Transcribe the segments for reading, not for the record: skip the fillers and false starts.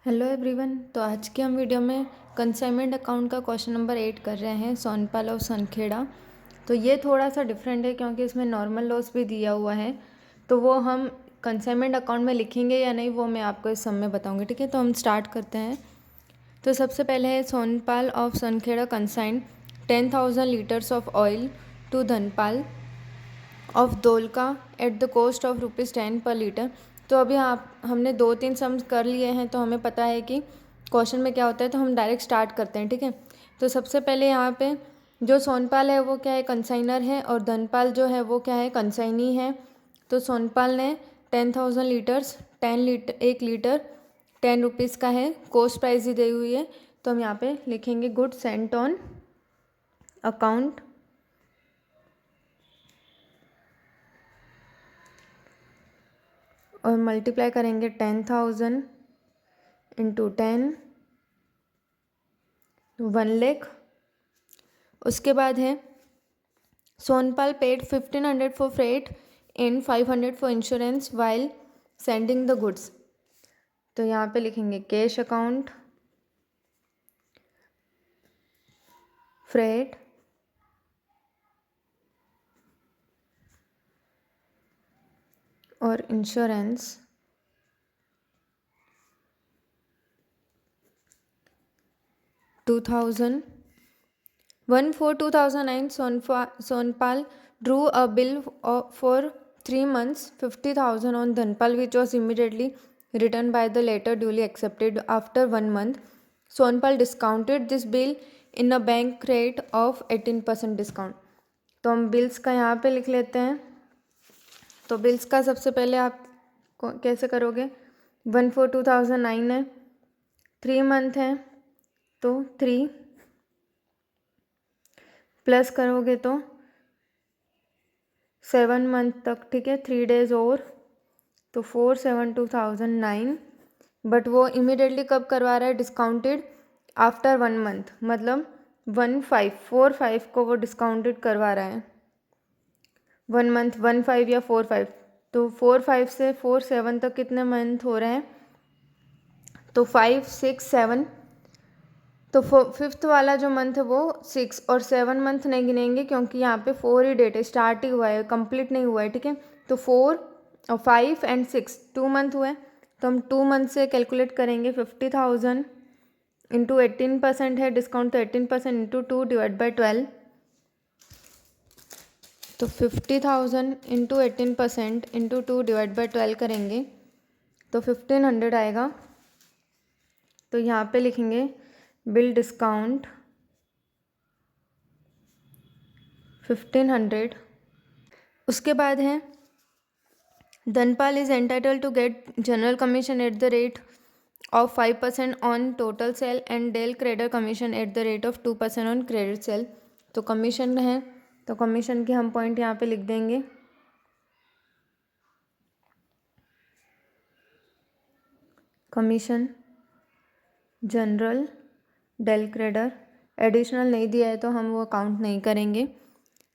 Hello everyone. तो आज के हम वीडियो में कंसाइनमेंट अकाउंट का क्वेश्चन नंबर 8 कर रहे हैं, सोनपाल और सनखेड़ा। तो ये थोड़ा सा डिफरेंट है क्योंकि इसमें नॉर्मल लॉस भी दिया हुआ है, तो वो हम कंसाइनमेंट अकाउंट में लिखेंगे या नहीं वो मैं आपको इस सब में बताऊंगी। ठीक है, तो हम स्टार्ट करते हैं। तो सबसे पहले है Sonpal of Sankheda consign 10,000 litres of oil to Dhanpal of Dolka at the cost of ₹10 पर लीटर। तो अभी आप हमने 2-3 सम्स कर लिए हैं, तो हमें पता है कि क्वेश्चन में क्या होता है, तो हम डायरेक्ट स्टार्ट करते हैं। ठीक है, तो सबसे पहले यहाँ पे जो सोनपाल है वो क्या है, कंसाइनर है, और धनपाल जो है वो क्या है, कंसाइनी है। तो सोनपाल ने 10,000 लीटर्स 1 लीटर 10 रुपीज़ का है, कॉस्ट प्राइस ही दी हुई है। तो हम यहाँ पे लिखेंगे गुड सेंट ऑन अकाउंट और मल्टीप्लाई करेंगे 10,000 इंटू 10 1 लाख। उसके बाद है Sonpal paid 1,500 for freight and 500 for insurance while sending the goods. तो यहाँ पे लिखेंगे कैश अकाउंट, फ्रेट, और insurance 2000 1/4/2009 Sonpal drew a bill for 3 months 50,000 on Dhanpal, which was immediately returned by the latter duly accepted. After 1 month, Sonpal discounted this bill in a bank rate of 18% discount. तो हम bills का यहाँ पे लिख लेते हैं। तो bills का सबसे पहले आप कैसे करोगे, 1/4/2009 है, 3 मंथ है, तो 3 प्लस करोगे तो 7 मंथ तक। ठीक है, 3 डेज और, तो 4/7/2009। बट वो इमीडिएटली कब करवा रहा है, डिस्काउंटेड आफ्टर 1 मंथ, मतलब 1/5 को वो डिस्काउंटेड करवा रहा है। 1 मंथ 1/5 या 4/5, तो 4/5 से 4/7 तक कितने मंथ हो रहे हैं, तो 5 6 7। तो 5th वाला जो मंथ है वो 6, और 7 मंथ नहीं गिनेंगे क्योंकि यहाँ पे 4 ही डेट है, स्टार्ट ही हुआ है, कंप्लीट नहीं हुआ है। ठीक है, तो 4 और 5 एंड 6 2 मंथ हुए, तो हम 2 मंथ से कैलकुलेट करेंगे। 50,000 इंटू 18% है डिस्काउंट, तो 18% इंटू 2 डिवाइड बाई 12। तो 50,000 इंटू 18% इंटू 2 डिवाइड बाई 12 करेंगे तो 1,500 आएगा। तो यहाँ पे लिखेंगे बिल डिस्काउंट 1,500। उसके बाद है Dhanpal is entitled to get general commission at the rate of 5% on total sale and del credit commission at the rate of 2% on credit sale. तो कमीशन है, तो कमीशन के हम पॉइंट यहाँ पे लिख देंगे। Commission general del credere, additional नहीं दिया है तो हम वो काउंट नहीं करेंगे।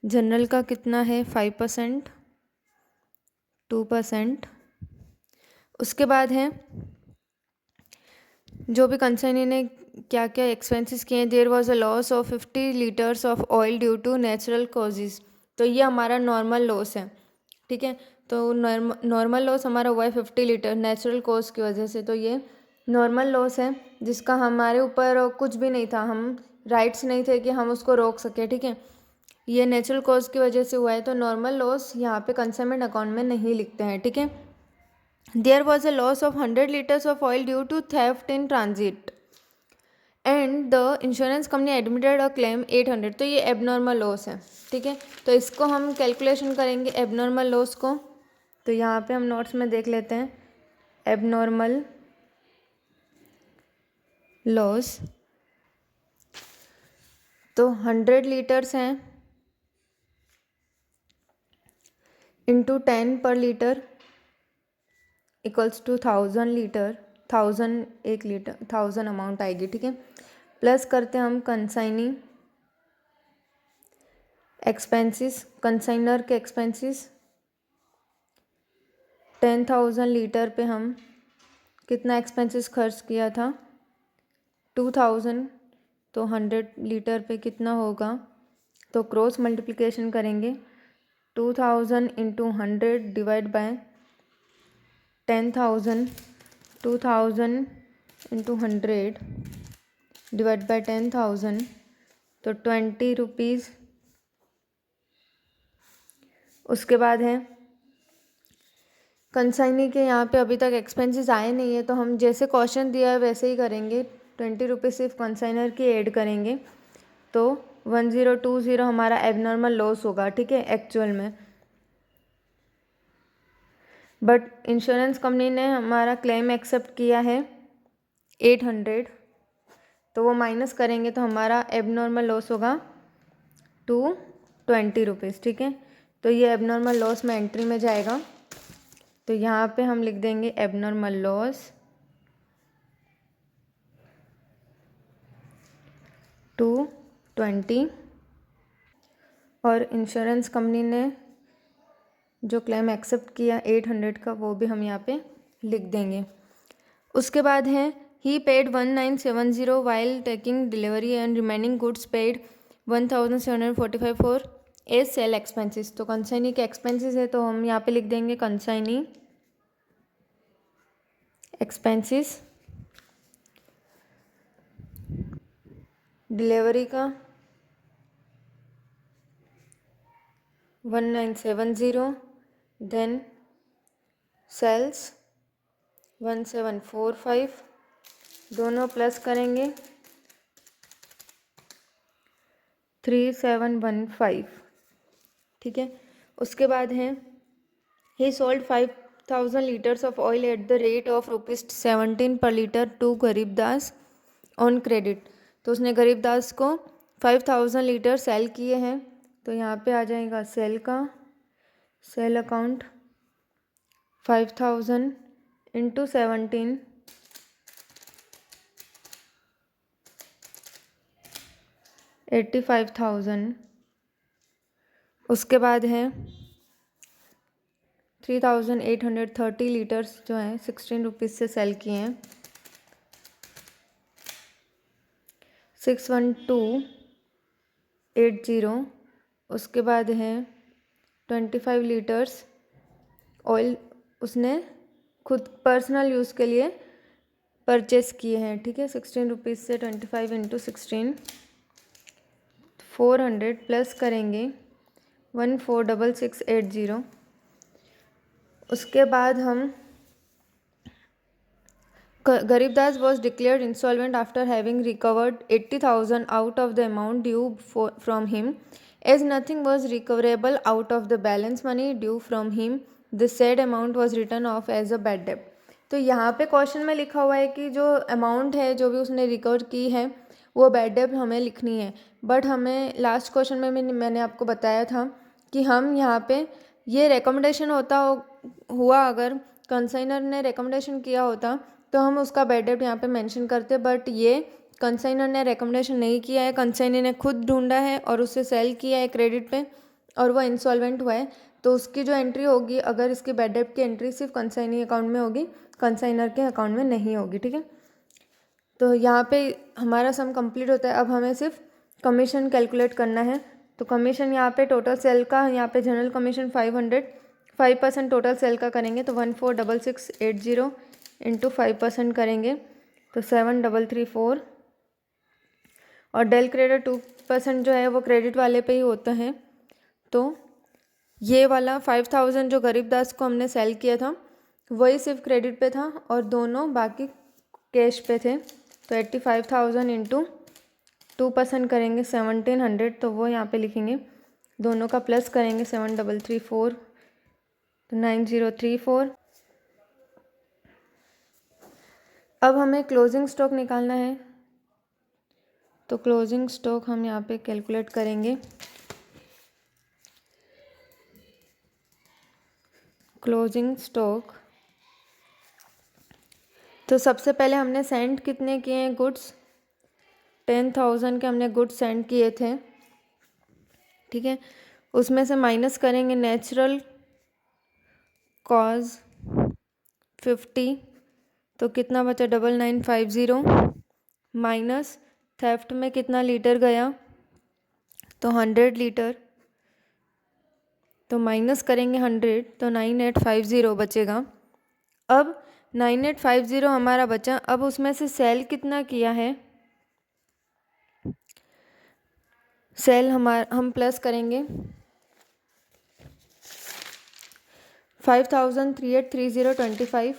जनरल का कितना है, 5% 2%। उसके बाद है जो भी कंसर्नी ने क्या क्या एक्सपेंसेस किए, there was a loss of 50 litres of oil due to natural causes. तो ये हमारा नॉर्मल लॉस है। ठीक है, तो नॉर्मल लॉस हमारा हुआ है 50 लीटर नेचुरल कॉज की वजह से। तो ये नॉर्मल लॉस है जिसका हमारे ऊपर कुछ भी नहीं था, हम राइट्स नहीं थे कि हम उसको रोक सके। ठीक है, ये नेचुरल कॉज की वजह से हुआ है, तो नॉर्मल लॉस यहाँ पे कंसाइनमेंट अकाउंट में नहीं लिखते हैं। ठीक है, there was a loss of 100 litres of oil due to theft in transit and the insurance company admitted a claim 800। तो ये एबनॉर्मल लॉस है। ठीक है, तो इसको हम कैलकुलेशन करेंगे एबनॉर्मल लॉस को। तो यहाँ पे हम नोट्स में देख लेते हैं एबनॉर्मल लॉस। तो 100 लीटर्स हैं इंटू 10 पर litre equals to 1,000 litre, 1,000 1 litre, 1,000 amount आएगी। ठीक है, प्लस करते हैं हम कंसाइनी एक्सपेंसेस, कंसाइनर के एक्सपेंसेस 10,000 लीटर पे हम कितना एक्सपेंसेस खर्च किया था 2000, तो 100 लीटर पे कितना होगा, तो क्रॉस मल्टीप्लिकेशन करेंगे 2000 into 100 divide by 10,000, 2000 into 100 divide by 10,000, तो 20 रुपीज़। उसके बाद है कंसाइनी के यहाँ पे अभी तक एक्सपेंसेस आए नहीं है, तो हम जैसे क्वेश्चन दिया है वैसे ही करेंगे। 20 रुपीज़ सिर्फ कंसाइनर की ऐड करेंगे, तो 1020 हमारा एबनॉर्मल लॉस होगा, ठीक है, एक्चुअल में। बट इंश्योरेंस कंपनी ने हमारा क्लेम एक्सेप्ट किया है 800, तो वो माइनस करेंगे तो हमारा एबनॉर्मल लॉस होगा 220 रुपीज़, ठीक है। तो ये एबनॉर्मल लॉस में एंट्री में जाएगा, तो यहाँ पे हम लिख देंगे एबनॉर्मल लॉस 220, और इंश्योरेंस कंपनी ने जो क्लेम एक्सेप्ट किया 800 का वो भी हम यहाँ पे लिख देंगे। उसके बाद है he paid 1970 while taking delivery and remaining goods paid 1745 for as sale expenses. तो कंसाइनी के एक्सपेंसेस है, तो हम यहाँ पे लिख देंगे कंसाइनी एक्सपेंसेस डिलीवरी का 1970, देन सेल्स 1745, दोनों प्लस करेंगे 3715, ठीक है। उसके बाद है he sold 5000 litres of oil at the rate of ₹17 per litre to Garibdas on credit. तो उसने गरीबदास को 5000 लीटर सेल किए हैं, तो यहाँ पे आ जाएगा सेल का सेल अकाउंट 5000 इंटू 17, 85,000। उसके बाद है 3830 लीटर्स जो हैं 16 रुपीज़ से सेल किए हैं, 61280। उसके बाद है 25 लीटर्स ऑयल उसने खुद पर्सनल यूज़ के लिए परचेस किए हैं, ठीक है। 16 रुपीज़ से 25 इंटू 16, 400 प्लस करेंगे 146680। उसके बाद हम Garibdas was declared insolvent after having recovered 80,000 out of the amount due from him, as nothing was recoverable out of the balance money due from him, the said amount was written off as a bad डेब्ट। तो यहाँ पे question में लिखा हुआ है कि जो अमाउंट है जो भी उसने रिकवर की है वो बैड डेब्ट हमें लिखनी है, बट हमें लास्ट क्वेश्चन में मैंने आपको बताया था कि हम यहाँ पे ये रिकमेंडेशन हुआ अगर कंसाइनर ने रिकमेंडेशन किया होता तो हम उसका बैड डेब्ट यहाँ पे मेंशन करते, बट ये कंसाइनर ने रिकमेंडेशन नहीं किया है, कंसाइनर ने खुद ढूंढा है और उससे सेल किया है क्रेडिट पे और वो इंसॉल्वेंट हुआ है, तो उसकी जो एंट्री होगी अगर इसकी बैड डेब्ट की एंट्री सिर्फ कंसाइनी अकाउंट में होगी, कंसाइनर के अकाउंट में नहीं होगी, ठीक है। तो यहाँ पे हमारा सम कंप्लीट होता है। अब हमें सिर्फ कमीशन कैलकुलेट करना है, तो कमीशन यहाँ पे टोटल सेल का, यहाँ पे जनरल कमीशन 5% टोटल सेल का करेंगे तो 146680 इंटू 5% करेंगे तो 7334, और डेल क्रेडिट 2% जो है वो क्रेडिट वाले पे ही होता है, तो ये वाला 5000 जो गरीबदास को हमने सेल किया था वही सिर्फ क्रेडिट पे था और दोनों बाकी कैश पे थे, तो 85,000 इंटू 2% करेंगे 1700, तो वो यहाँ पे लिखेंगे, दोनों का प्लस करेंगे 7334, तो 9034। अब हमें क्लोजिंग स्टॉक निकालना है, तो क्लोजिंग स्टॉक हम यहाँ पे कैलकुलेट करेंगे। क्लोजिंग स्टॉक, तो सबसे पहले हमने सेंड कितने किए हैं गुड्स, 10,000 के हमने गुड्स सेंड किए थे, ठीक है। उसमें से माइनस करेंगे नेचुरल कॉज 50, तो कितना बचा 9950 माइनस थेफ्ट में कितना लीटर गया, तो 100 लीटर, तो माइनस करेंगे 100 तो 9850 बचेगा। अब 9850 हमारा बचा। अब उसमें से सेल कितना किया है, सेल हम प्लस करेंगे 50383025,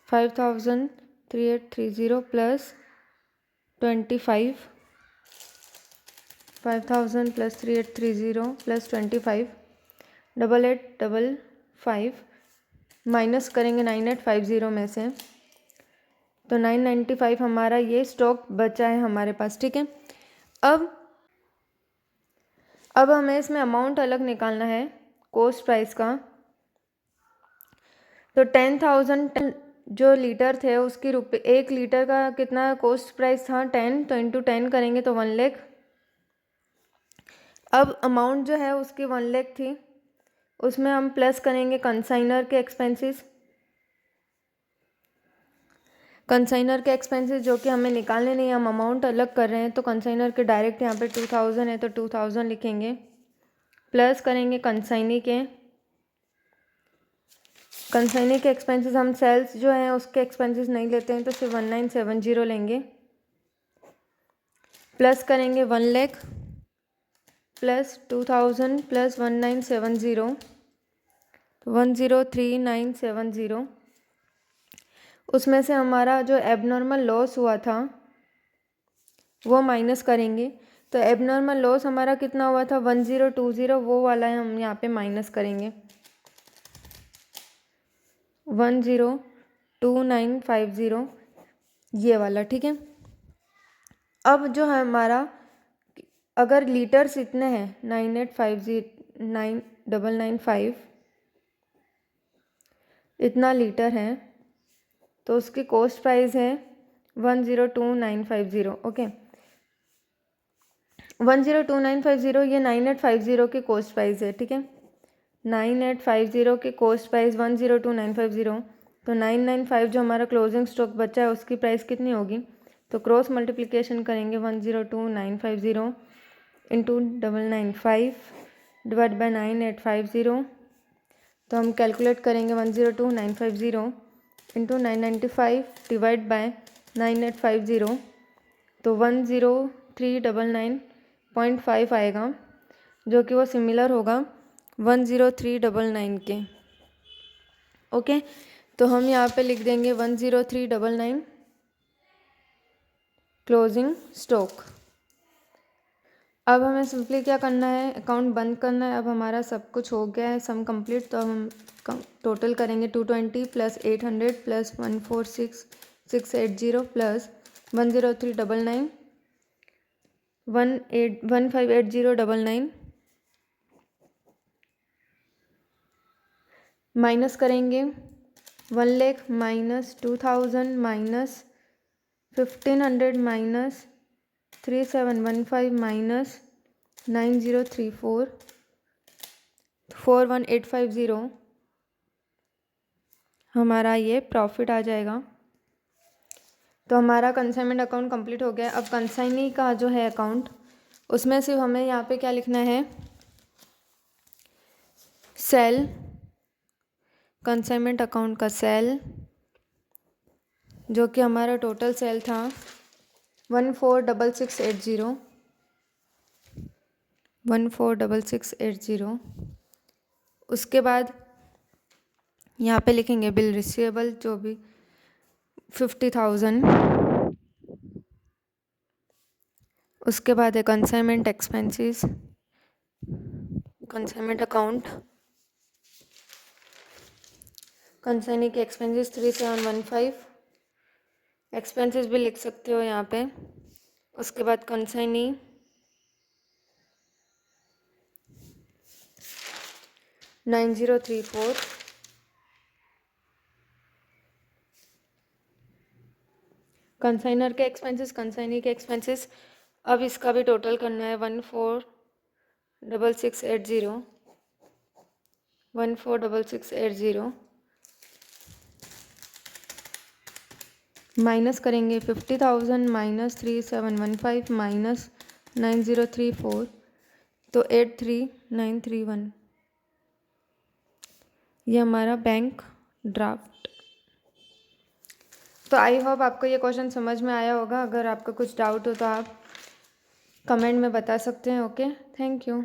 503830 प्लस 25, 5000 प्लस 3830 प्लस 25, 8855 माइनस करेंगे 9850 में से, तो 995 हमारा ये स्टॉक बचा है हमारे पास। ठीक है, अब हमें इसमें अमाउंट अलग निकालना है कॉस्ट प्राइस का। तो 10,000 जो लीटर थे उसकी रुपये, 1 लीटर का कितना कॉस्ट प्राइस था 10, तो इंटू 10 करेंगे तो 1 लाख। अब अमाउंट जो है उसकी 1 लाख थी, उसमें हम प्लस करेंगे कंसाइनर के एक्सपेंसेस, कंसाइनर के एक्सपेंसेस जो कि हमें निकालने नहीं, हम अमाउंट अलग कर रहे हैं। तो कंसाइनर के डायरेक्ट यहाँ पे 2000 है तो 2000 लिखेंगे, प्लस करेंगे कंसाइनी के एक्सपेंसेस। हम सेल्स जो हैं उसके एक्सपेंसेस नहीं लेते हैं तो सिर्फ 1970 लेंगे, प्लस करेंगे 1 लाख प्लस 2000 प्लस 1970 103,970। उसमें से हमारा जो एबनॉर्मल लॉस हुआ था वो माइनस करेंगे। तो एबनॉर्मल लॉस हमारा कितना हुआ था 1020, वो वाला है हम यहाँ पे माइनस करेंगे 102950 ये वाला। ठीक है, अब जो है हमारा अगर लीटर्स इतने हैं 995 इतना लीटर है तो उसकी कॉस्ट प्राइस है 102950। ओके, 102950 ये 9850 की कॉस्ट प्राइस है। ठीक है, 9850 की कॉस्ट प्राइस 102950, तो 995 जो हमारा क्लोजिंग स्टॉक बचा है उसकी प्राइस कितनी होगी, तो क्रॉस मल्टीप्लिकेशन करेंगे 102950 इंटू 995 डिवाइड बाई 9850, तो हम कैलकुलेट करेंगे 102950 इंटू 995 डिवाइड बाय 9850, तो 10399.5 आएगा, जो कि वो सिमिलर होगा 10399 के। ओके, तो हम यहाँ पे लिख देंगे 10399 क्लोजिंग स्टॉक। अब हमें सिंपली क्या करना है, अकाउंट बंद करना है। अब हमारा सब कुछ हो गया है, सम कंप्लीट। तो हम टोटल करेंगे 220 प्लस 800 प्लस 146680 प्लस 10399 158099 माइनस करेंगे 1 lakh minus 2000 minus 1500 minus 3715 minus 9034 41850 हमारा ये प्रॉफिट आ जाएगा। तो हमारा कंसाइनमेंट अकाउंट कंप्लीट हो गया। अब कंसाइनी का जो है अकाउंट, उसमें सिर्फ हमें यहाँ पे क्या लिखना है, सेल, कंसाइनमेंट अकाउंट का सेल जो कि हमारा टोटल सेल था 146680। उसके बाद यहाँ पे लिखेंगे बिल रिसीवेबल जो भी 50,000। उसके बाद है consignment expenses, consignment account, consignee के एक्सपेंसेस 3715, एक्सपेंसेस भी लिख सकते हो यहाँ पे। उसके बाद कंसाइनी 9034, कंसाइनर के एक्सपेंसेस, कंसाइनी के एक्सपेंसेस। अब इसका भी टोटल करना है 146680 146680 माइनस करेंगे 50,000 माइनस 3715 माइनस 9034, तो 83931, ये हमारा बैंक ड्राफ्ट। तो आई होप आपको ये क्वेश्चन समझ में आया होगा। अगर आपका कुछ डाउट हो तो आप कमेंट में बता सकते हैं। Okay, thank you.